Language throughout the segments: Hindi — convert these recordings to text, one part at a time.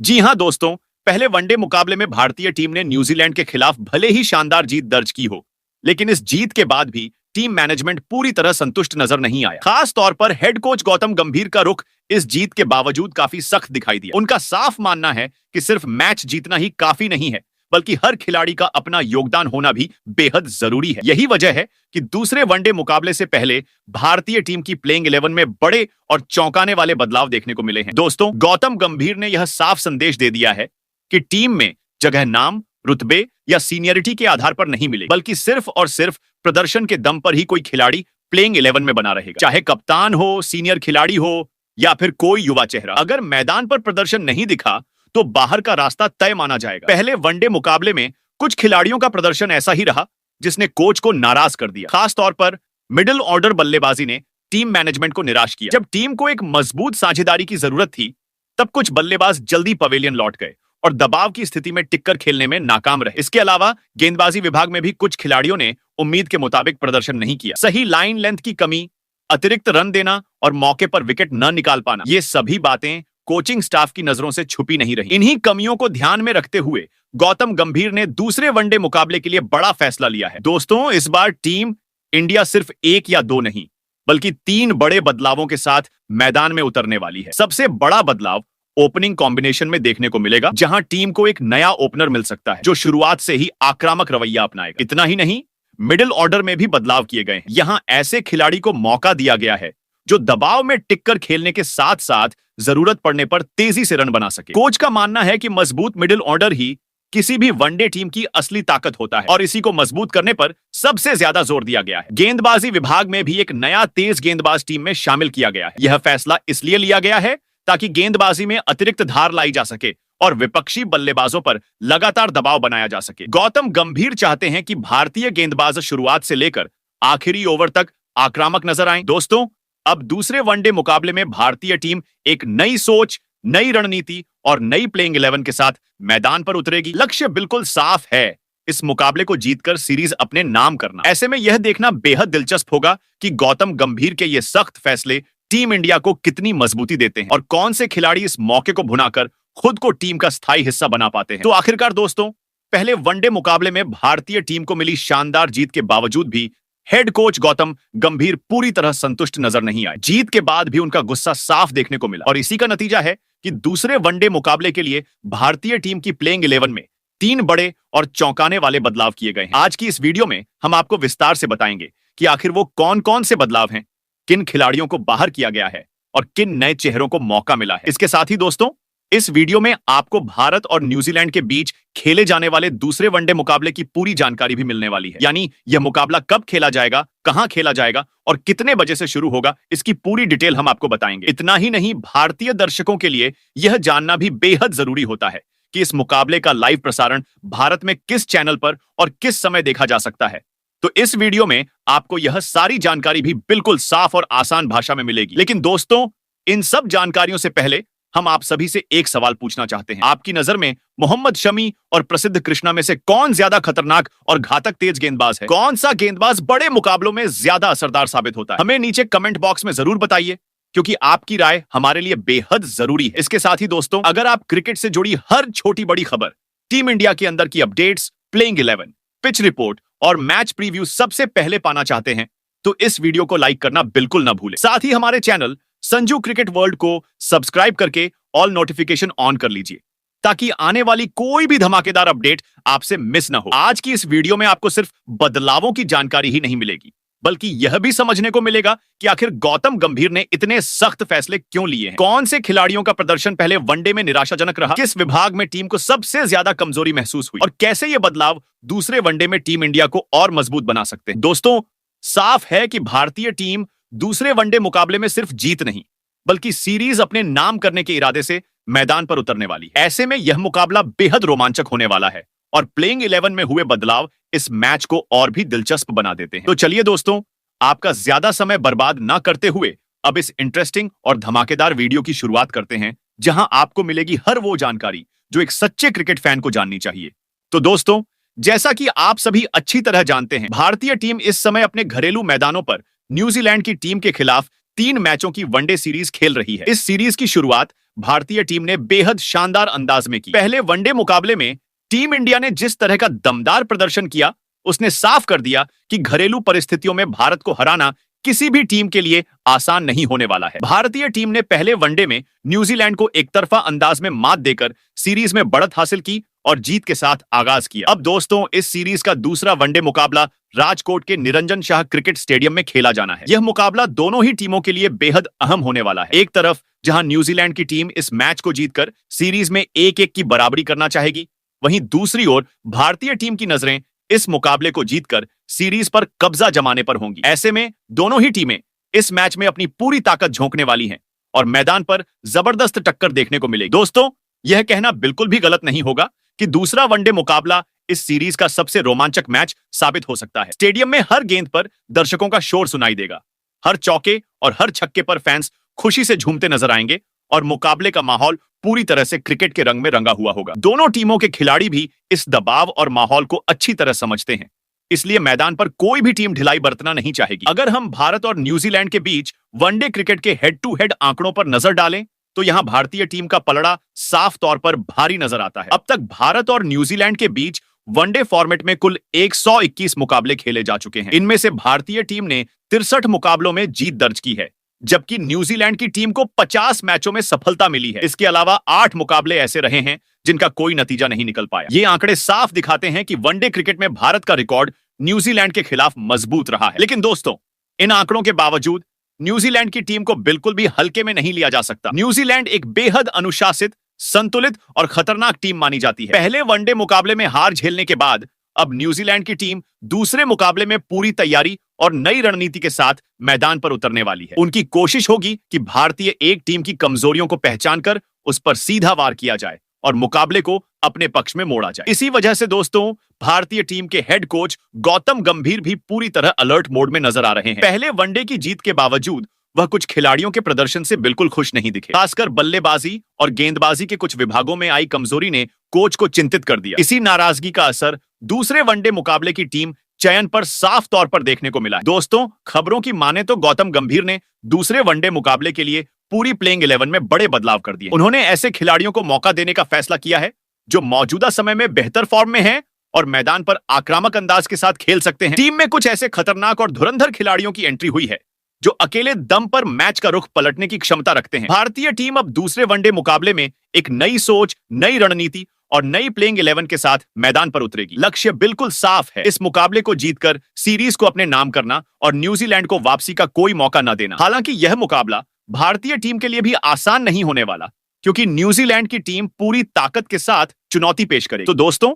जी हां दोस्तों, पहले वनडे मुकाबले में भारतीय टीम ने न्यूजीलैंड के खिलाफ भले ही शानदार जीत दर्ज की हो, लेकिन इस जीत के बाद भी टीम मैनेजमेंट पूरी तरह संतुष्ट नजर नहीं आया। खास तौर पर हेड कोच गौतम गंभीर का रुख इस जीत के बावजूद काफी सख्त दिखाई दिया। उनका साफ मानना है कि सिर्फ मैच जीतना ही काफी नहीं है, बल्कि हर खिलाड़ी का अपना योगदान होना भी बेहद जरूरी है। यही वजह है कि दूसरे वनडे मुकाबले से पहले भारतीय टीम की प्लेइंग 11 में बड़े और चौंकाने वाले बदलाव देखने को मिले हैं। दोस्तों, गौतम गंभीर ने यह साफ संदेश दे दिया है कि टीम में जगह नाम, रुतबे या सीनियरिटी के आधार पर नहीं मिलेगी, बल्कि सिर्फ और सिर्फ प्रदर्शन के दम पर ही कोई खिलाड़ी प्लेइंग 11 में बना रहेगा, चाहे कप्तान हो, सीनियर खिलाड़ी हो या फिर कोई युवा चेहरा। अगर मैदान पर प्रदर्शन नहीं दिखा तो बाहर का रास्ता तय माना जाएगा। पहले वनडे मुकाबले में कुछ खिलाड़ियों का प्रदर्शन ऐसा ही रहा जिसने कोच को नाराज कर दिया। खास तौर पर मिडिल ऑर्डर बल्लेबाजी ने टीम मैनेजमेंट को निराश किया। जब टीम को एक मजबूत साझेदारी की जरूरत थी, तब कुछ बल्लेबाज जल्दी पवेलियन लौट गए और दबाव की स्थिति में टिककर खेलने में नाकाम रहे। इसके अलावा गेंदबाजी विभाग में भी कुछ खिलाड़ियों ने उम्मीद के मुताबिक प्रदर्शन नहीं किया। सही लाइन लेंथ की कमी, अतिरिक्त रन देना और मौके पर विकेट न निकाल पाना, ये सभी बातें कोचिंग स्टाफ की नजरों से छुपी नहीं रही। इन्हीं कमियों को ध्यान में रखते हुए गौतम गंभीर ने दूसरे वनडे मुकाबले के लिए बड़ा फैसला लिया है। दोस्तों, इस बार टीम इंडिया सिर्फ एक या दो नहीं, बल्कि 3 बड़े बदलावों के साथ मैदान में उतरने वाली है। सबसे बड़ा बदलाव ओपनिंग कॉम्बिनेशन में देखने को मिलेगा, जहां टीम को एक नया ओपनर मिल सकता है जो शुरुआत से ही आक्रामक रवैया अपनाएगा। इतना ही नहीं, मिडिल ऑर्डर में भी बदलाव किए गए हैं। यहां ऐसे खिलाड़ी को मौका दिया गया है जो दबाव में टिककर खेलने के साथ साथ जरूरत पड़ने पर तेजी से रन बना सके। कोच का मानना है कि मजबूत मिडिल ऑर्डर ही किसी भी वनडे टीम की असली ताकत होता है और इसी को मजबूत करने पर सबसे ज्यादा जोर दिया गया है। गेंदबाजी विभाग में भी एक नया तेज गेंदबाज टीम में शामिल किया गया है। यह फैसला इसलिए लिया गया है ताकि गेंदबाजी में अतिरिक्त धार लाई जा सके और विपक्षी बल्लेबाजों पर लगातार दबाव बनाया जा सके। गौतम गंभीर चाहते हैं कि भारतीय गेंदबाज शुरुआत से लेकर आखिरी ओवर तक आक्रामक नजर आए। दोस्तों, अब दूसरे वनडे मुकाबले में भारतीय टीम एक नई सोच, नई रणनीति और नई प्लेइंग 11 के साथ मैदान पर उतरेगी। लक्ष्य बिल्कुल साफ है, इस मुकाबले को जीतकर सीरीज अपने नाम करना। ऐसे में यह देखना बेहद दिलचस्प होगा कि गौतम गंभीर के ये सख्त फैसले टीम इंडिया को कितनी मजबूती देते हैं और कौन से खिलाड़ी इस मौके को भुनाकर खुद को टीम का स्थायी हिस्सा बना पाते हैं। तो आखिरकार दोस्तों, पहले वनडे मुकाबले में भारतीय टीम को मिली शानदार जीत के बावजूद भी हेड कोच गौतम गंभीर पूरी तरह संतुष्ट नजर नहीं आए। जीत के बाद भी उनका गुस्सा साफ देखने को मिला और इसी का नतीजा है कि दूसरे वनडे मुकाबले के लिए भारतीय टीम की प्लेइंग 11 में 3 बड़े और चौंकाने वाले बदलाव किए गए हैं। आज की इस वीडियो में हम आपको विस्तार से बताएंगे कि आखिर वो कौन-कौन से बदलाव हैं, किन खिलाड़ियों को बाहर किया गया है और किन नए चेहरों को मौका मिला है। इसके साथ ही दोस्तों, इस वीडियो में आपको भारत और न्यूजीलैंड के बीच खेले जाने वाले दूसरे वनडे मुकाबले की पूरी जानकारी भी मिलने वाली है। यानी यह मुकाबला कब खेला जाएगा, कहां खेला जाएगा और कितने बजे से शुरू होगा, इसकी पूरी डिटेल हम आपको बताएंगे। इतना ही नहीं, भारतीय दर्शकों के लिए यह जानना भी बेहद जरूरी होता है कि इस मुकाबले का लाइव प्रसारण भारत में किस चैनल पर और किस समय देखा जा सकता है। तो इस वीडियो में आपको यह सारी जानकारी भी बिल्कुल साफ और आसान भाषा में मिलेगी। लेकिन दोस्तों, इन सब जानकारियों से पहले हम आप सभी से एक सवाल पूछना चाहते हैं। आपकी नजर में मोहम्मद शमी और प्रसिद्ध कृष्णा में से कौन ज्यादा खतरनाक और घातक तेज गेंदबाज है? कौन सा गेंदबाज बड़े मुकाबलों में ज्यादा असरदार साबित होता है? हमें नीचे कमेंट बॉक्स में जरूर बताइए, क्योंकि आपकी राय हमारे लिए बेहद जरूरी है। इसके साथ ही दोस्तों, अगर आप क्रिकेट से जुड़ी हर छोटी बड़ी खबर, टीम इंडिया के अंदर की अपडेट्स, प्लेइंग 11, पिच रिपोर्ट और मैच प्रीव्यू सबसे पहले पाना चाहते हैं, तो इस वीडियो को लाइक करना बिल्कुल न भूलें। साथ ही हमारे चैनल संजू क्रिकेट वर्ल्ड को सब्सक्राइब करके ऑल नोटिफिकेशन ऑन कर लीजिए, ताकि आने वाली कोई भी धमाकेदार अपडेट आपसे मिस ना हो। आज की इस वीडियो में आपको सिर्फ बदलावों की जानकारी ही नहीं मिलेगी, बल्कि यह भी समझने को मिलेगा कि आखिर गौतम गंभीर ने इतने सख्त फैसले क्यों लिए हैं। कौन से खिलाड़ियों का प्रदर्शन पहले वनडे में निराशाजनक रहा, किस विभाग में टीम को सबसे ज्यादा कमजोरी महसूस हुई और कैसे ये बदलाव दूसरे वनडे में टीम इंडिया को और मजबूत बना सकते हैं। दोस्तों, साफ है कि भारतीय टीम दूसरे वनडे मुकाबले में सिर्फ जीत नहीं, बल्कि सीरीज अपने नाम करने के इरादे से मैदान पर उतरने वाली है। ऐसे में यह मुकाबला बेहद रोमांचक होने वाला है और प्लेइंग 11 में हुए बदलाव इस मैच को और भी दिलचस्प बना देते हैं। तो चलिए दोस्तों, आपका ज्यादा समय बर्बाद ना करते हुए अब इस इंटरेस्टिंग और धमाकेदार वीडियो की शुरुआत करते हैं, जहां आपको मिलेगी हर वो जानकारी जो एक सच्चे क्रिकेट फैन को जाननी चाहिए। तो दोस्तों, जैसा कि आप सभी अच्छी तरह जानते हैं, भारतीय टीम इस समय अपने घरेलू मैदानों पर न्यूजीलैंड की टीम के खिलाफ 3 मैचों की वनडे सीरीज खेल रही है। इस सीरीज की शुरुआत भारतीय टीम ने बेहद शानदार अंदाज में की। पहले वनडे मुकाबले में टीम इंडिया ने जिस तरह का दमदार प्रदर्शन किया, उसने साफ कर दिया कि घरेलू परिस्थितियों में भारत को हराना किसी भी टीम के लिए आसान नहीं होने वाला है। भारतीय टीम ने पहले वनडे में न्यूजीलैंड को एकतरफा अंदाज में मात देकर सीरीज में बढ़त हासिल की और जीत के साथ आगाज किया। अब दोस्तों, इस सीरीज का दूसरा वनडे मुकाबला राजकोट के निरंजन शाह क्रिकेट स्टेडियम में खेला जाना है। यह मुकाबला दोनों ही टीमों के लिए बेहद अहम होने वाला है। एक तरफ जहां न्यूजीलैंड की टीम इस मैच को जीतकर सीरीज में 1-1 की बराबरी करना चाहेगी, वहीं दूसरी ओर भारतीय टीम की नजरें इस मुकाबले को जीतकर सीरीज पर कब्जा जमाने पर होंगी। ऐसे में दोनों ही टीमें इस मैच में अपनी पूरी ताकत झोंकने वाली हैं और मैदान पर जबरदस्त टक्कर देखने को मिलेगी। दोस्तों, यह कहना बिल्कुल भी गलत नहीं होगा कि दूसरा वनडे मुकाबला इस सीरीज का सबसे रोमांचक मैच साबित हो सकता है। स्टेडियम में हर गेंद पर दर्शकों का शोर सुनाई देगा, हर चौके और हर छक्के पर फैंस खुशी से झूमते नजर आएंगे और मुकाबले का माहौल पूरी तरह से क्रिकेट के रंग में रंगा हुआ होगा। दोनों टीमों के खिलाड़ी भी इस दबाव और माहौल को अच्छी तरह समझते हैं, इसलिए मैदान पर कोई भी टीम ढिलाई बरतना नहीं चाहेगी। अगर हम भारत और न्यूजीलैंड के बीच वनडे क्रिकेट के हेड टू हेड आंकड़ों पर नजर डालें तो यहां भारतीय टीम का पलड़ा साफ तौर पर भारी नजर आता है। अब तक भारत और न्यूजीलैंड के बीच वनडे फॉर्मेट में कुल 121 मुकाबले खेले जा चुके हैं। इनमें से भारतीय टीम ने 63 मुकाबलों में जीत दर्ज की है, जबकि न्यूजीलैंड की टीम को 50 मैचों में सफलता मिली है। इसके अलावा 8 मुकाबले ऐसे रहे हैं जिनका कोई नतीजा नहीं निकल पाया। ये आंकड़े साफ दिखाते हैं कि वनडे क्रिकेट में भारत का रिकॉर्ड न्यूजीलैंड के खिलाफ मजबूत रहा है। लेकिन दोस्तों, इन आंकड़ों के बावजूद न्यूजीलैंड की टीम को बिल्कुल भी हल्के में नहीं लिया जा सकता। न्यूजीलैंड एक बेहद अनुशासित, संतुलित और खतरनाक टीम मानी जाती है। पहले वनडे मुकाबले में हार झेलने के बाद अब न्यूजीलैंड की टीम दूसरे मुकाबले में पूरी तैयारी और नई रणनीति के साथ मैदान पर उतरने वाली है। उनकी कोशिश होगी कि भारतीय एक टीम की कमजोरियों को पहचान कर उस पर सीधा वार किया जाए और मुकाबले को अपने पक्ष में मोड़ा जाए। इसी वजह से दोस्तों, भारतीय टीम के हेड कोच गौतम गंभीर भी पूरी तरह अलर्ट मोड में नजर आ रहे हैं। पहले वनडे की जीत के बावजूद वह कुछ खिलाड़ियों के प्रदर्शन से बिल्कुल खुश नहीं दिखे। खासकर बल्लेबाजी और गेंदबाजी के कुछ विभागों में आई कमजोरी ने कोच को चिंतित कर दिया। इसी नाराजगी का असर दूसरे वनडे मुकाबले की टीम चयन पर साफ तौर पर देखने को मिला है। दोस्तों, खबरों की माने तो गौतम गंभीर ने दूसरे वनडे मुकाबले के लिए पूरी प्लेइंग 11 में बड़े बदलाव कर दिए। उन्होंने ऐसे खिलाड़ियों को मौका देने का फैसला किया है जो मौजूदा समय में बेहतर फॉर्म में हैं और मैदान पर आक्रामक अंदाज के साथ खेल सकते हैं। टीम में कुछ ऐसे खतरनाक और धुरंधर खिलाड़ियों की एंट्री हुई है जो अकेले दम पर मैच का रुख पलटने की क्षमता रखते हैं। भारतीय टीम अब दूसरे वनडे मुकाबले में एक नई सोच, नई रणनीति और नई प्लेइंग 11 के साथ मैदान पर उतरेगी। लक्ष्य बिल्कुल साफ है, इस मुकाबले को जीतकर सीरीज को अपने नाम करना और न्यूजीलैंड को वापसी का कोई मौका न देना। हालांकि यह मुकाबला भारतीय टीम के लिए भी आसान नहीं होने वाला, क्योंकि न्यूजीलैंड की टीम पूरी ताकत के साथ चुनौती पेश करेगी। तो दोस्तों,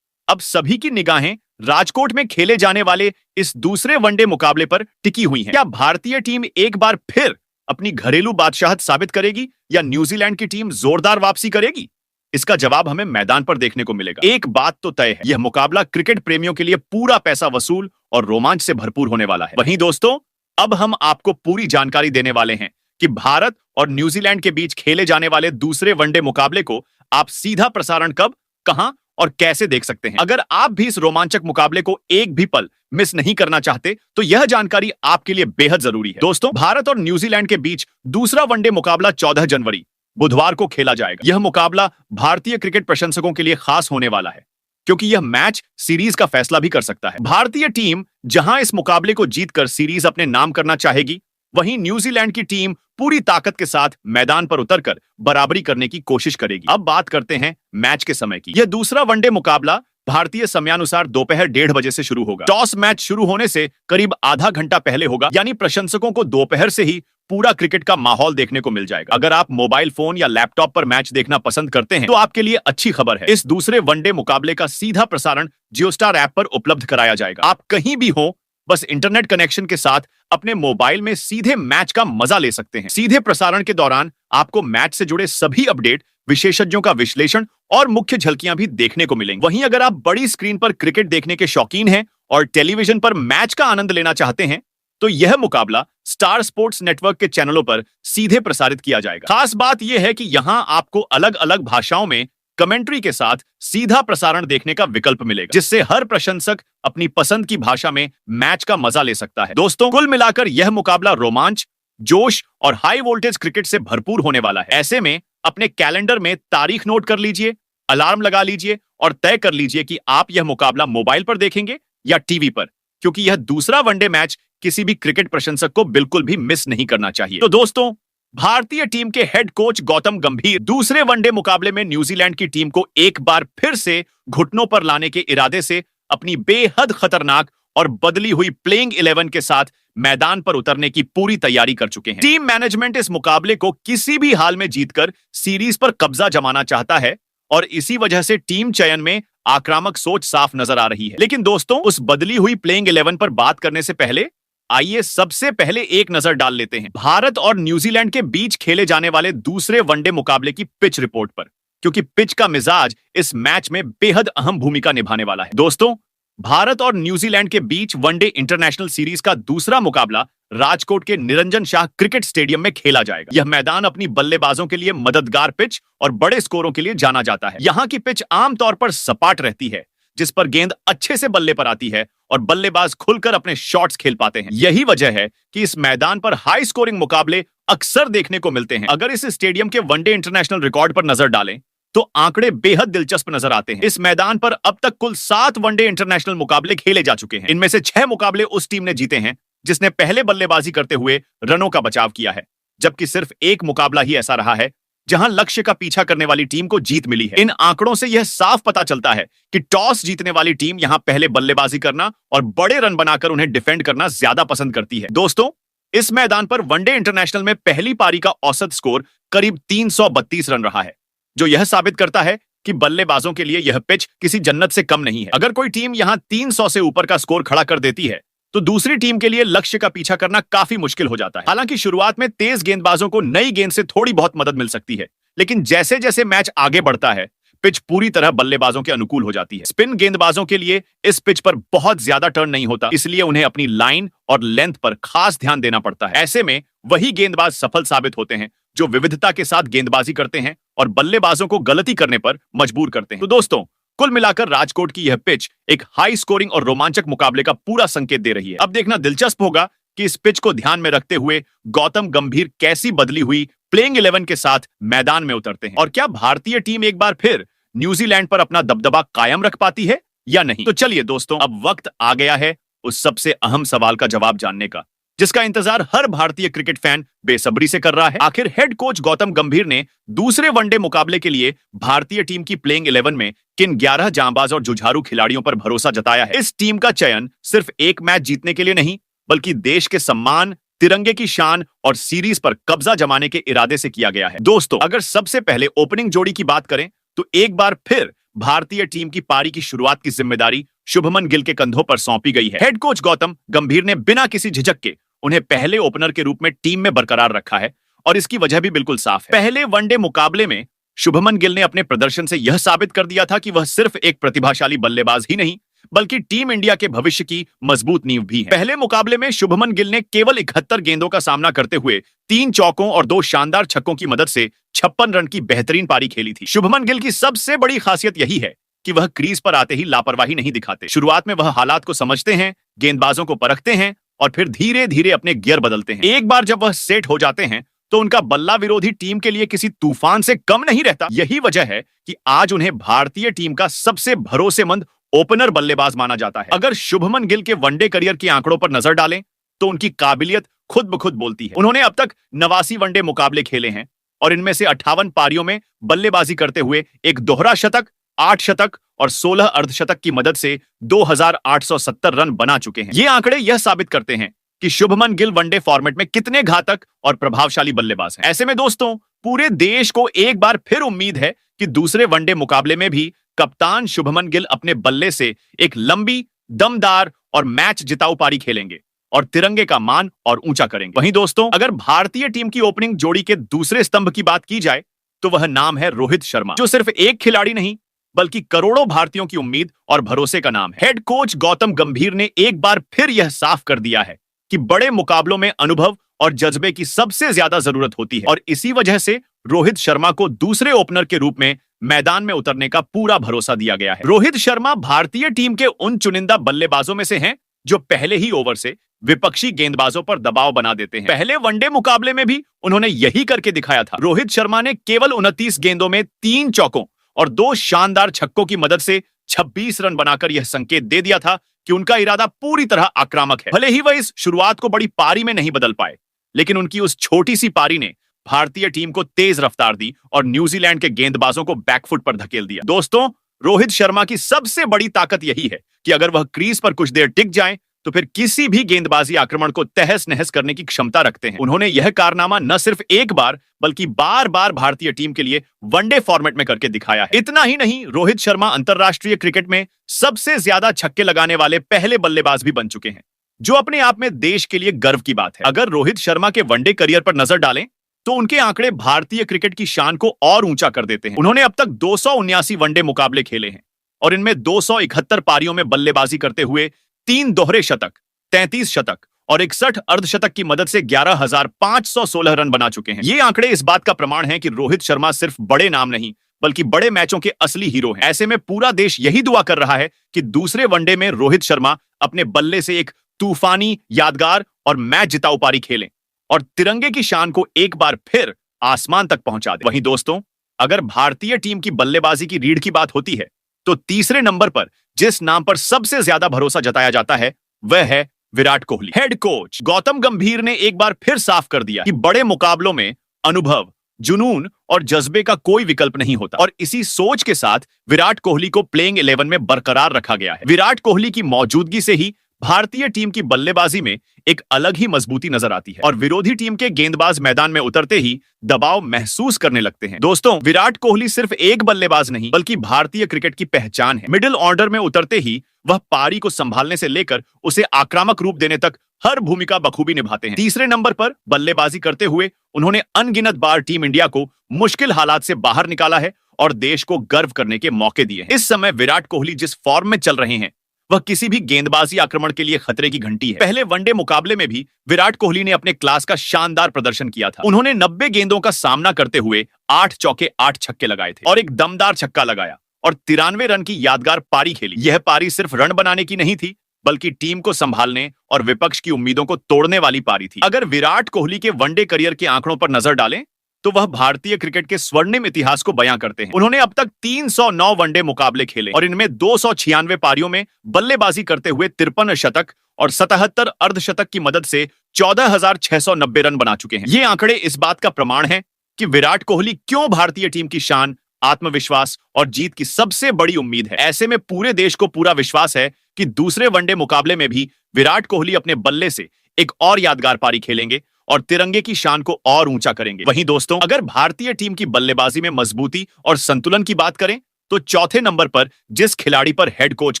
अब सभी की निगाहें राजकोट में खेले जाने वाले इस दूसरे वनडे मुकाबले पर टिकी हुई हैं। क्या भारतीय टीम एक बार फिर अपनी घरेलू बादशाहत साबित करेगी या न्यूजीलैंड की टीम जोरदार वापसी करेगी? इसका जवाब हमें मैदान पर देखने को मिलेगा। एक बात तो तय है, यह मुकाबला क्रिकेट प्रेमियों के लिए पूरा पैसा वसूल और रोमांच से भरपूर होने वाला है। वहीं दोस्तों, अब हम आपको पूरी जानकारी देने वाले हैं कि भारत और न्यूजीलैंड के बीच खेले जाने वाले दूसरे वनडे मुकाबले को आप सीधा प्रसारण कब, कहां और कैसे देख सकते हैं। अगर आप भी इस रोमांचक मुकाबले को एक भी पल मिस नहीं करना चाहते तो यह जानकारी आपके लिए बेहद जरूरी है। दोस्तों, भारत और न्यूजीलैंड के बीच दूसरा वनडे मुकाबला 14 जनवरी बुधवार को खेला जाएगा। यह मुकाबला भारतीय क्रिकेट प्रशंसकों के लिए खास होने वाला है, क्योंकि यह मैच सीरीज का फैसला भी कर सकता है। भारतीय टीम जहां इस मुकाबले को जीतकर सीरीज अपने नाम करना चाहेगी, वहीं न्यूजीलैंड की टीम पूरी ताकत के साथ मैदान पर उतरकर बराबरी करने की कोशिश करेगी। अब बात करते हैं मैच के समय की। यह दूसरा वनडे मुकाबला भारतीय समयानुसार दोपहर 1:30 बजे से शुरू होगा। टॉस मैच शुरू होने से करीब आधा घंटा पहले होगा, यानी प्रशंसकों को दोपहर से ही पूरा क्रिकेट का माहौल देखने को मिल जाएगा। अगर आप मोबाइल फोन या लैपटॉप पर मैच देखना पसंद करते हैं तो आपके लिए अच्छी खबर है, इस दूसरे वनडे मुकाबले का सीधा प्रसारण जियोस्टार ऐप पर उपलब्ध कराया जाएगा। आप कहीं भी हो, बस इंटरनेट कनेक्शन के साथ अपने मोबाइल में सीधे मैच का मजा ले सकते हैं। सीधे प्रसारण के दौरान आपको मैच से जुड़े सभी अपडेट, विशेषज्ञों का विश्लेषण और मुख्य झलकियां भी देखने को मिलेंगी। वहीं अगर आप बड़ी स्क्रीन पर क्रिकेट देखने के शौकीन हैं और टेलीविजन पर मैच का आनंद लेना चाहते हैं तो यह मुकाबला स्टार स्पोर्ट्स नेटवर्क के चैनलों पर सीधे प्रसारित किया जाएगा। खास बात यह है कि यहां आपको अलग अलग भाषाओं में कमेंट्री के साथ सीधा प्रसारण देखने का विकल्प मिलेगा, जिससे हर प्रशंसक अपनी पसंद की भाषा में मैच का मजा ले सकता है। दोस्तों, कुल मिलाकर यह मुकाबला रोमांच, जोश और हाई वोल्टेज क्रिकेट से भरपूर होने वाला है। ऐसे में अपने कैलेंडर में तारीख नोट कर लीजिए, अलार्म लगा लीजिए और तय कर लीजिए कि आप यह मुकाबला मोबाइल पर देखेंगे या टीवी पर, क्योंकि यह दूसरा वनडे मैच किसी भी क्रिकेट प्रशंसक को बिल्कुल भी मिस नहीं करना चाहिए। तो दोस्तों, भारतीय टीम के हेड कोच गौतम गंभीर दूसरे वनडे मुकाबले में न्यूजीलैंड की टीम को एक बार फिर से घुटनों पर लाने के इरादे से अपनी बेहद खतरनाक और बदली हुई प्लेइंग 11 के साथ मैदान पर उतरने की पूरी तैयारी कर चुके हैं। टीम मैनेजमेंट इस मुकाबले को किसी भी हाल में जीतकर सीरीज पर कब्जा जमाना चाहता है और इसी वजह से टीम चयन में आक्रामक सोच साफ नजर आ रही है। लेकिन दोस्तों, उस बदली हुई प्लेइंग 11 पर बात करने से पहले आइए सबसे पहले एक नजर डाल लेते हैं भारत और न्यूजीलैंड के बीच खेले जाने वाले दूसरे वनडे मुकाबले की पिच रिपोर्ट पर, क्योंकि पिच का मिजाज इस मैच में बेहद अहम भूमिका निभाने वाला है। दोस्तों, भारत और न्यूजीलैंड के बीच वनडे इंटरनेशनल सीरीज का दूसरा मुकाबला राजकोट के निरंजन शाह क्रिकेट स्टेडियम में खेला जाएगा। यह मैदान अपनी बल्लेबाजों के लिए मददगार पिच और बड़े स्कोरों के लिए जाना जाता है। यहाँ की पिच आमतौर पर सपाट रहती है, जिस पर गेंद अच्छे से बल्ले पर आती है और बल्लेबाज खुलकर अपने शॉट्स खेल पाते हैं। यही वजह है कि इस मैदान पर हाई स्कोरिंग मुकाबले अक्सर देखने को मिलते हैं। अगर इस स्टेडियम के वनडे इंटरनेशनल रिकॉर्ड पर नजर डालें तो आंकड़े बेहद दिलचस्प नजर आते हैं। इस मैदान पर अब तक कुल 7 वनडे इंटरनेशनल मुकाबले खेले जा चुके हैं। इनमें से 6 मुकाबले उस टीम ने जीते हैं जिसने पहले बल्लेबाजी करते हुए रनों का बचाव किया है, जबकि सिर्फ एक मुकाबला ही ऐसा रहा है जहां लक्ष्य का पीछा करने वाली टीम को जीत मिली है। इन आंकड़ों से यह साफ पता चलता है कि टॉस जीतने वाली टीम यहां पहले बल्लेबाजी करना और बड़े रन बनाकर उन्हें डिफेंड करना ज्यादा पसंद करती है। दोस्तों, इस मैदान पर वनडे इंटरनेशनल में पहली पारी का औसत स्कोर करीब 332 रन रहा है, जो यह साबित करता है कि बल्लेबाजों के लिए यह पिच किसी जन्नत से कम नहीं है। अगर कोई टीम यहां 300 से ऊपर का स्कोर खड़ा कर देती है तो दूसरी टीम के लिए लक्ष्य का पीछा करना काफी मुश्किल हो जाता है। हालांकि शुरुआत में तेज गेंदबाजों को नई गेंद से थोड़ी बहुत मदद मिल सकती है, लेकिन जैसे जैसे मैच आगे बढ़ता है पिच पूरी तरह बल्लेबाजों के अनुकूल हो जाती है। स्पिन गेंदबाजों के लिए इस पिच पर बहुत ज्यादा टर्न नहीं होता, इसलिए उन्हें अपनी लाइन और लेंथ पर खास ध्यान देना पड़ता है। ऐसे में वही गेंदबाज सफल साबित होते हैं जो विविधता के साथ गेंदबाजी करते हैं और बल्लेबाजों को गलती करने पर मजबूर करते हैं। तो दोस्तों, कुल मिलाकर राजकोट की यह पिच एक हाई स्कोरिंग और रोमांचक मुकाबले का पूरा संकेत दे रही है। अब देखना दिलचस्प होगा कि इस पिच को ध्यान में रखते हुए गौतम गंभीर कैसी बदली हुई प्लेइंग 11 के साथ मैदान में उतरते हैं और क्या भारतीय टीम एक बार फिर न्यूजीलैंड पर अपना दबदबा कायम रख पाती है या नहीं। तो चलिए दोस्तों, अब वक्त आ गया है उस सबसे अहम सवाल का जवाब जानने का, जिसका इंतजार हर भारतीय क्रिकेट फैन बेसब्री से कर रहा है। आखिर हेड कोच गौतम गंभीर ने दूसरे वनडे मुकाबले के लिए भारतीय टीम की प्लेइंग 11 में किन 11 जांबाज और जुझारू खिलाड़ियों पर भरोसा जताया है। इस टीम का चयन सिर्फ एक मैच जीतने के लिए नहीं, बल्कि देश के सम्मान, तिरंगे की शान और सीरीज पर कब्जा जमाने के इरादे से किया गया है। दोस्तों, अगर सबसे पहले ओपनिंग जोड़ी की बात करें तो एक बार फिर भारतीय टीम की पारी की शुरुआत की जिम्मेदारी शुभमन गिल के कंधों पर सौंपी गई है। हेड कोच गौतम गंभीर ने बिना किसी झिझक के उन्हें पहले ओपनर के रूप में टीम में बरकरार रखा है और इसकी वजह भी बिल्कुल साफ है। पहले वनडे मुकाबले में शुभमन गिल ने अपने प्रदर्शन से यह साबित कर दिया था कि वह सिर्फ एक प्रतिभाशाली बल्लेबाज ही नहीं, बल्कि टीम इंडिया के भविष्य की मजबूत नींव भी है। पहले मुकाबले में शुभमन गिल ने केवल 71 गेंदों का सामना करते हुए 3 चौकों और 2 शानदार छक्कों की मदद से 56 रन की बेहतरीन पारी खेली थी। शुभमन गिल की सबसे बड़ी खासियत यही है कि वह क्रीज पर आते ही लापरवाही नहीं दिखाते। शुरुआत में वह हालात को समझते हैं, गेंदबाजों को परखते हैं और फिर धीरे धीरे अपने गियर बदलते हैं। एक बार जब वह सेट हो जाते हैं तो उनका बल्ला विरोधी टीम के लिए किसी तूफान से कम नहीं रहता। यही वजह है कि आज उन्हें भारतीय टीम का सबसे भरोसेमंद ओपनर बल्लेबाज माना जाता है। अगर शुभमन गिल के वनडे करियर के आंकड़ों पर नजर डालें तो उनकी काबिलियत खुद ब खुद बोलती है। उन्होंने अब तक 89 वनडे मुकाबले खेले हैं और इनमें से 58 पारियों में बल्लेबाजी करते हुए एक दोहरा शतक, 8 शतक और 16 अर्धशतक की मदद से 2870 रन बना चुके हैं। ये आंकड़े यह साबित करते हैं कि शुभमन गिल वनडे फॉर्मेट में कितने घातक और प्रभावशाली बल्लेबाज हैं। ऐसे में दोस्तों, पूरे देश को एक बार फिर उम्मीद है कि दूसरे वनडे मुकाबले में भी कप्तान शुभमन गिल अपने बल्ले से एक लंबी, दमदार और मैच जिताऊ पारी खेलेंगे और तिरंगे का मान और ऊंचा करेंगे। वहीं दोस्तों, अगर भारतीय टीम की ओपनिंग जोड़ी के दूसरे स्तंभ की बात की जाए तो वह नाम है रोहित शर्मा, जो सिर्फ एक खिलाड़ी नहीं बल्कि करोड़ों भारतीयों की उम्मीद और भरोसे का नाम है। हेड कोच गौतम गंभीर ने एक बार फिर यह साफ कर दिया है कि बड़े मुकाबलों में अनुभव और जज्बे की सबसे ज्यादा जरूरत होती है और इसी वजह से रोहित शर्मा को दूसरे ओपनर के रूप में मैदान में उतरने का पूरा भरोसा दिया गया है। रोहित शर्मा भारतीय टीम के उन चुनिंदा बल्लेबाजों में से हैं जो पहले ही ओवर से विपक्षी गेंदबाजों पर दबाव बना देते हैं। पहले वनडे मुकाबले में भी उन्होंने यही करके दिखाया था। रोहित शर्मा ने केवल 29 गेंदों में 3 चौकों और 2 शानदार छक्कों की मदद से 26 रन बनाकर यह संकेत दे दिया था कि उनका इरादा पूरी तरह आक्रामक है। भले ही वह इस शुरुआत को बड़ी पारी में नहीं बदल पाए, लेकिन उनकी उस छोटी सी पारी ने भारतीय टीम को तेज रफ्तार दी और न्यूजीलैंड के गेंदबाजों को बैकफुट पर धकेल दिया। दोस्तों, रोहित शर्मा की सबसे बड़ी ताकत यही है कि अगर वह क्रीज पर कुछ देर टिक जाए तो फिर किसी भी गेंदबाजी आक्रमण को तहस नहस करने की क्षमता रखते हैं। उन्होंने यह कारनामा न सिर्फ एक बार बल्कि बार बार भारतीय टीम के लिए वनडे फॉर्मेट में करके दिखाया है। इतना ही नहीं, रोहित शर्मा अंतरराष्ट्रीय क्रिकेट में सबसे ज्यादा छक्के लगाने वाले पहले बल्लेबाज भी बन चुके हैं, जो अपने आप में देश के लिए गर्व की बात है। अगर रोहित शर्मा के वनडे करियर पर नजर डालें तो उनके आंकड़े भारतीय क्रिकेट की शान को और ऊंचा कर देते हैं। उन्होंने अब तक 279 वनडे मुकाबले खेले हैं और इनमें 271 पारियों में बल्लेबाजी करते हुए 3 दोहरे शतक, 33 शतक और 61 अर्धशतक की मदद से 11,516 रन बना चुके हैं। ये आंकड़े इस बात का प्रमाण है कि रोहित शर्मा सिर्फ बड़े नाम नहीं बल्कि बड़े मैचों के असली हीरो हैं। ऐसे में पूरा देश यही दुआ कर रहा है कि दूसरे वनडे में रोहित शर्मा अपने बल्ले से एक तूफानी, यादगार और मैच जिताऊ पारी खेलें और तिरंगे की शान को एक बार फिर आसमान तक पहुंचा दे। वहीं दोस्तों, अगर भारतीय टीम की बल्लेबाजी की रीढ़ की बात होती है तो तीसरे नंबर पर जिस नाम पर सबसे ज्यादा भरोसा जताया जाता है वह है विराट कोहली। हेड कोच गौतम गंभीर ने एक बार फिर साफ कर दिया कि बड़े मुकाबलों में अनुभव, जुनून और जज्बे का कोई विकल्प नहीं होता और इसी सोच के साथ विराट कोहली को प्लेइंग 11 में बरकरार रखा गया है। विराट कोहली की मौजूदगी से ही भारतीय टीम की बल्लेबाजी में एक अलग ही मजबूती नजर आती है और विरोधी टीम के गेंदबाज मैदान में उतरते ही दबाव महसूस करने लगते हैं। दोस्तों, विराट कोहली सिर्फ एक बल्लेबाज नहीं बल्कि भारतीय क्रिकेट की पहचान है। मिडिल ऑर्डर में उतरते ही वह पारी को संभालने से लेकर उसे आक्रामक रूप देने तक हर भूमिका बखूबी निभाते हैं। तीसरे नंबर पर बल्लेबाजी करते हुए उन्होंने अनगिनत बार टीम इंडिया को मुश्किल हालात से बाहर निकाला है और देश को गर्व करने के मौके दिए हैं। इस समय विराट कोहली जिस फॉर्म में चल रहे हैं वह किसी भी गेंदबाजी आक्रमण के लिए खतरे की घंटी है। पहले वनडे मुकाबले में भी विराट कोहली ने अपने क्लास का शानदार प्रदर्शन किया था। उन्होंने 90 गेंदों का सामना करते हुए 8 चौके 8 छक्के लगाए थे और एक दमदार छक्का लगाया और 93 रन की यादगार पारी खेली। यह पारी सिर्फ रन बनाने की नहीं थी बल्कि टीम को संभालने और विपक्ष की उम्मीदों को तोड़ने वाली पारी थी। अगर विराट कोहली के वनडे करियर के आंकड़ों पर नजर डालें तो वह भारतीय क्रिकेट के स्वर्णिम इतिहास को बयां करते हैं। उन्होंने अब तक 309 वनडे मुकाबले खेले और इनमें 296 पारियों में बल्लेबाजी करते हुए 53 शतक और 77 अर्धशतक की मदद से 14,690 रन बना चुके हैं। ये आंकड़े इस बात का प्रमाण है कि विराट कोहली क्यों भारतीय टीम की शान, आत्मविश्वास और जीत की सबसे बड़ी उम्मीद है। ऐसे में पूरे देश को पूरा विश्वास है कि दूसरे वनडे मुकाबले में भी विराट कोहली अपने बल्ले से एक और यादगार पारी खेलेंगे और तिरंगे की शान को और ऊंचा करेंगे। वहीं दोस्तों, अगर भारतीय टीम की बल्लेबाजी में मजबूती और संतुलन की बात करें तो चौथे नंबर पर जिस खिलाड़ी पर हेड कोच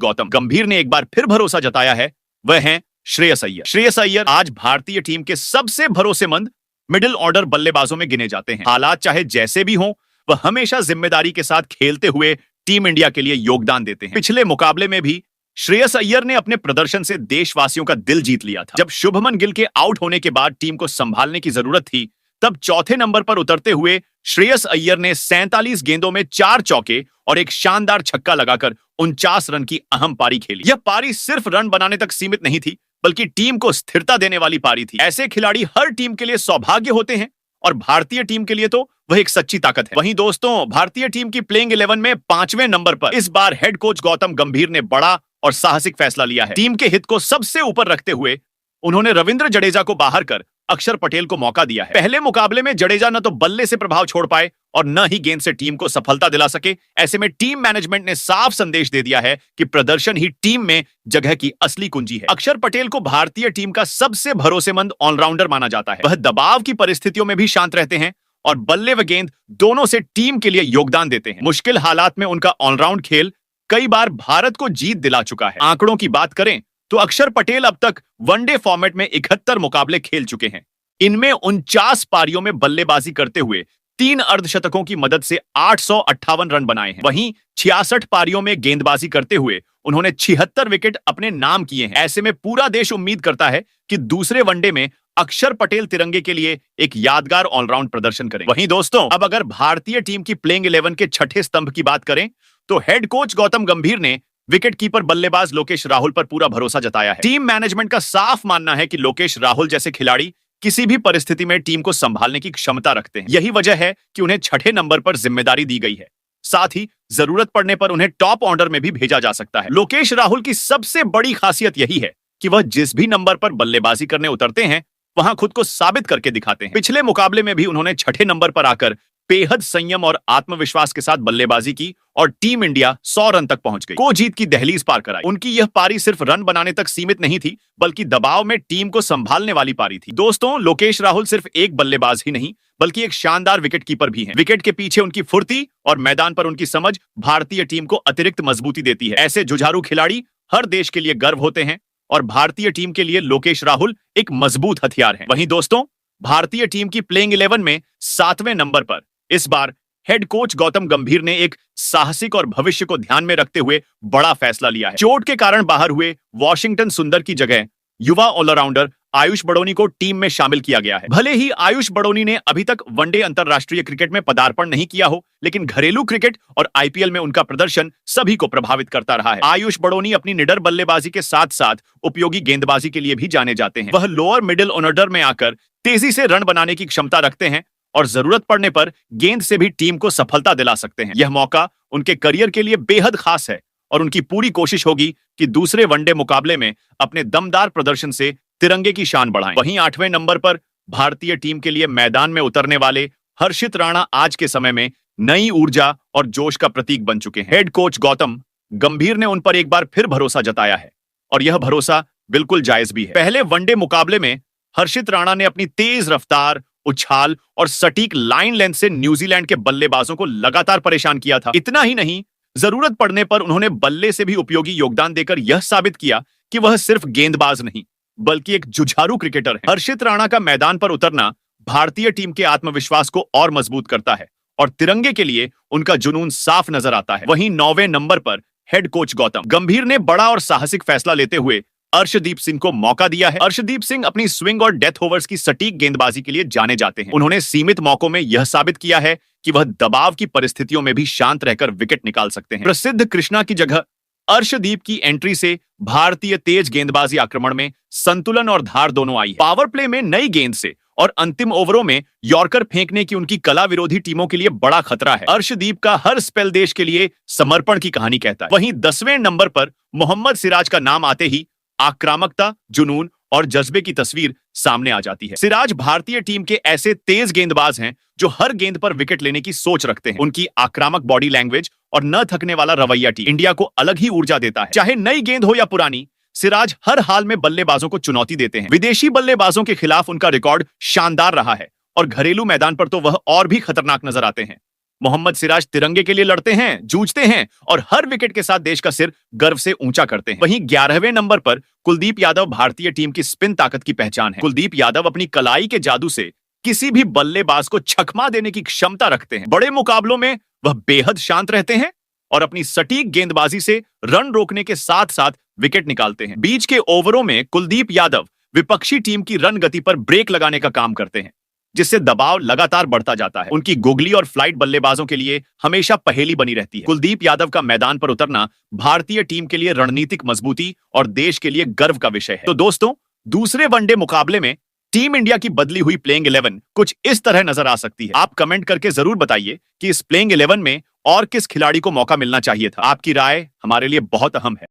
गौतम गंभीर ने एक बार फिर भरोसा जताया है वह है श्रेयस अय्यर। श्रेयस अय्यर आज भारतीय टीम के सबसे भरोसेमंद मिडिल ऑर्डर बल्लेबाजों में गिने जाते हैं। हालात चाहे जैसे भी हों, वह हमेशा जिम्मेदारी के साथ खेलते हुए टीम इंडिया के लिए योगदान देते हैं। पिछले मुकाबले में भी श्रेयस अय्यर ने अपने प्रदर्शन से देशवासियों का दिल जीत लिया था। जब शुभमन गिल के आउट होने के बाद टीम को संभालने की जरूरत थी, तब चौथे नंबर पर उतरते हुए श्रेयस अय्यर ने 47 गेंदों में 4 चौके और एक शानदार छक्का लगाकर 49 रन की अहम पारी खेली। यह पारी सिर्फ रन बनाने तक सीमित नहीं थी बल्कि टीम को स्थिरता देने वाली पारी थी। ऐसे खिलाड़ी हर टीम के लिए सौभाग्य होते हैं और भारतीय टीम के लिए तो वह एक सच्ची ताकत है। वहीं दोस्तों, भारतीय टीम की प्लेइंग 11 में 5वें नंबर पर इस बार हेड कोच गौतम गंभीर ने बड़ा और साहसिक फैसला लिया है। टीम के हित को सबसे ऊपर रखते हुए उन्होंने रविंद्र जडेजा को बाहर कर अक्षर पटेल को मौका दिया है। पहले मुकाबले में जडेजा न तो बल्ले से प्रभाव छोड़ पाए और न ही गेंद से टीम को सफलता दिला सके। ऐसे में टीम मैनेजमेंट ने साफ संदेश दे दिया है कि प्रदर्शन ही टीम में जगह की असली कुंजी है। अक्षर पटेल को भारतीय टीम का सबसे भरोसेमंद ऑलराउंडर माना जाता है। वह दबाव की परिस्थितियों में भी शांत रहते हैं और बल्ले व गेंद दोनों से टीम के लिए योगदान देते हैं। मुश्किल हालात में उनका ऑलराउंड खेल कई बार भारत को जीत दिला चुका है। आंकड़ों की बात करें तो अक्षर पटेल अब तक वनडे फॉर्मेट में 71 मुकाबले खेल चुके हैं। इनमें 49 पारियों में बल्लेबाजी करते हुए 3 अर्धशतकों की मदद से 858 रन बनाए हैं। वहीं 66 पारियों में गेंदबाजी करते हुए उन्होंने 76 विकेट अपने नाम किए हैं। ऐसे में पूरा देश उम्मीद करता है कि दूसरे वनडे में अक्षर पटेल तिरंगे के लिए एक यादगार ऑलराउंड प्रदर्शन करें। वहीं दोस्तों, अब अगर भारतीय टीम की प्लेइंग 11 के छठे स्तंभ की बात करें तो हेड कोच गौतम गंभीर ने विकेटकीपर बल्लेबाज लोकेश राहुल पर पूरा भरोसा जताया है। टीम मैनेजमेंट का साफ मानना है कि लोकेश राहुल जैसे खिलाड़ी किसी भी परिस्थिति में टीम को संभालने की क्षमता रखते हैं। यही वजह है कि उन्हें छठे नंबर पर जिम्मेदारी दी गई है। साथ ही जरूरत पड़ने पर उन्हें टॉप ऑर्डर में भी भेजा जा सकता है। लोकेश राहुल की सबसे बड़ी खासियत यही है कि वह जिस भी नंबर पर बल्लेबाजी करने उतरते हैं वहां खुद को साबित करके दिखाते हैं। पिछले मुकाबले में भी उन्होंने छठे नंबर पर आकर बेहद संयम और आत्मविश्वास के साथ बल्लेबाजी की और टीम इंडिया 100 रन तक पहुंच गई, को जीत की दहलीज पार कराई। उनकी यह पारी सिर्फ रन बनाने तक सीमित नहीं थी, बल्कि दबाव में टीम को संभालने वाली पारी थी। दोस्तों, लोकेश राहुल सिर्फ एक बल्लेबाज ही नहीं बल्कि एक शानदार विकेटकीपर भी हैं। विकेट के पीछे उनकी फुर्ती और मैदान पर उनकी समझ भारतीय टीम को अतिरिक्त मजबूती देती है। ऐसे जुझारू खिलाड़ी हर देश के लिए गर्व होते हैं और भारतीय टीम के लिए लोकेश राहुल एक मजबूत हथियार है। वहीं दोस्तों, भारतीय टीम की प्लेइंग 11 में 7वें नंबर पर इस बार हेड कोच गौतम गंभीर ने एक साहसिक और भविष्य को ध्यान में रखते हुए बड़ा फैसला लिया है। चोट के कारण बाहर हुए वॉशिंगटन सुंदर की जगह युवा ऑलराउंडर आयुष बड़ोनी को टीम में शामिल किया गया है। भले ही आयुष बड़ोनी ने अभी तक वनडे अंतरराष्ट्रीय क्रिकेट में पदार्पण नहीं किया हो, लेकिन घरेलू क्रिकेट और आईपीएल में उनका प्रदर्शन सभी को प्रभावित करता रहा है। आयुष बड़ोनी अपनी निडर बल्लेबाजी के साथ साथ उपयोगी गेंदबाजी के लिए भी जाने जाते हैं। वह लोअर मिडिल ऑर्डर में आकर तेजी से रन बनाने की क्षमता रखते हैं और जरूरत पड़ने पर गेंद से भी टीम को सफलता दिला सकते हैं। यह मौका उनके करियर के लिए बेहद खास है और उनकी पूरी कोशिश होगी कि दूसरे वनडे मुकाबले में अपने दमदार प्रदर्शन से तिरंगे की शान बढ़ाएं। वहीं 8वें नंबर पर भारतीय टीम के लिए मैदान में उतरने वाले हर्षित राणा आज के समय में नई ऊर्जा और जोश का प्रतीक बन चुके हैं। हेड कोच गौतम गंभीर ने उन पर एक बार फिर भरोसा जताया है और यह भरोसा बिल्कुल जायज भी है। पहले वनडे मुकाबले में हर्षित राणा ने अपनी तेज रफ्तार, उछाल और सटीक लाइन लेंथ से न्यूजीलैंड के बल्लेबाजों को लगातार परेशान किया था। इतना ही नहीं, जरूरत पड़ने पर उन्होंने बल्ले से भी उपयोगी योगदान देकर यह साबित किया कि वह सिर्फ गेंदबाज नहीं बल्कि एक जुझारू क्रिकेटर है। हर्षित राणा का मैदान पर उतरना भारतीय टीम के आत्मविश्वास को और मजबूत करता है और तिरंगे के लिए उनका जुनून साफ नजर आता है। वहीं 9वें नंबर पर हेड कोच गौतम गंभीर ने बड़ा और साहसिक फैसला लेते हुए अर्शदीप सिंह को मौका दिया है। अर्शदीप सिंह अपनी स्विंग और डेथ ओवर्स की सटीक गेंदबाजी के लिए जाने जाते हैं। उन्होंने सीमित मौकों में यह साबित किया है कि वह दबाव की परिस्थितियों में भी शांत रहकर विकेट निकाल सकते हैं। प्रसिद्ध कृष्णा की जगह अर्शदीप की एंट्री से भारतीय तेज गेंदबाजी आक्रमण में संतुलन और धार दोनों आई है। पावर प्ले में नई गेंद से और अंतिम ओवरों में यॉर्कर फेंकने की उनकी कला विरोधी टीमों के लिए बड़ा खतरा है। अर्शदीप का हर स्पेल देश के लिए समर्पण की कहानी कहता है। वहीं 10वें नंबर पर मोहम्मद सिराज का नाम आते ही आक्रामकता, जुनून और जज्बे की तस्वीर सामने आ जाती है। सिराज भारतीय टीम के ऐसे तेज गेंदबाज हैं जो हर गेंद पर विकेट लेने की सोच रखते हैं। उनकी आक्रामक बॉडी लैंग्वेज और न थकने वाला रवैया टीम इंडिया को अलग ही ऊर्जा देता है। चाहे नई गेंद हो या पुरानी, सिराज हर हाल में बल्लेबाजों को चुनौती देते हैं। विदेशी बल्लेबाजों के खिलाफ उनका रिकॉर्ड शानदार रहा है और घरेलू मैदान पर तो वह और भी खतरनाक नजर आते हैं। मोहम्मद सिराज तिरंगे के लिए लड़ते हैं, जूझते हैं और हर विकेट के साथ देश का सिर गर्व से ऊंचा करते हैं। वहीं 11वें नंबर पर कुलदीप यादव भारतीय टीम की स्पिन ताकत की पहचान है। कुलदीप यादव अपनी कलाई के जादू से किसी भी बल्लेबाज को छकमा देने की क्षमता रखते हैं। बड़े मुकाबलों में वह बेहद शांत रहते हैं और अपनी सटीक गेंदबाजी से रन रोकने के साथ साथ विकेट निकालते हैं। बीच के ओवरों में कुलदीप यादव विपक्षी टीम की रन गति पर ब्रेक लगाने का काम करते हैं, जिससे दबाव लगातार बढ़ता जाता है। उनकी गुगली और फ्लाइट बल्लेबाजों के लिए हमेशा पहेली बनी रहती है। कुलदीप यादव का मैदान पर उतरना भारतीय टीम के लिए रणनीतिक मजबूती और देश के लिए गर्व का विषय है। तो दोस्तों, दूसरे वनडे मुकाबले में टीम इंडिया की बदली हुई प्लेइंग 11 कुछ इस तरह नजर आ सकती है। आप कमेंट करके जरूर बताइए कि इस प्लेइंग 11 में और किस खिलाड़ी को मौका मिलना चाहिए था। आपकी राय हमारे लिए बहुत अहम है।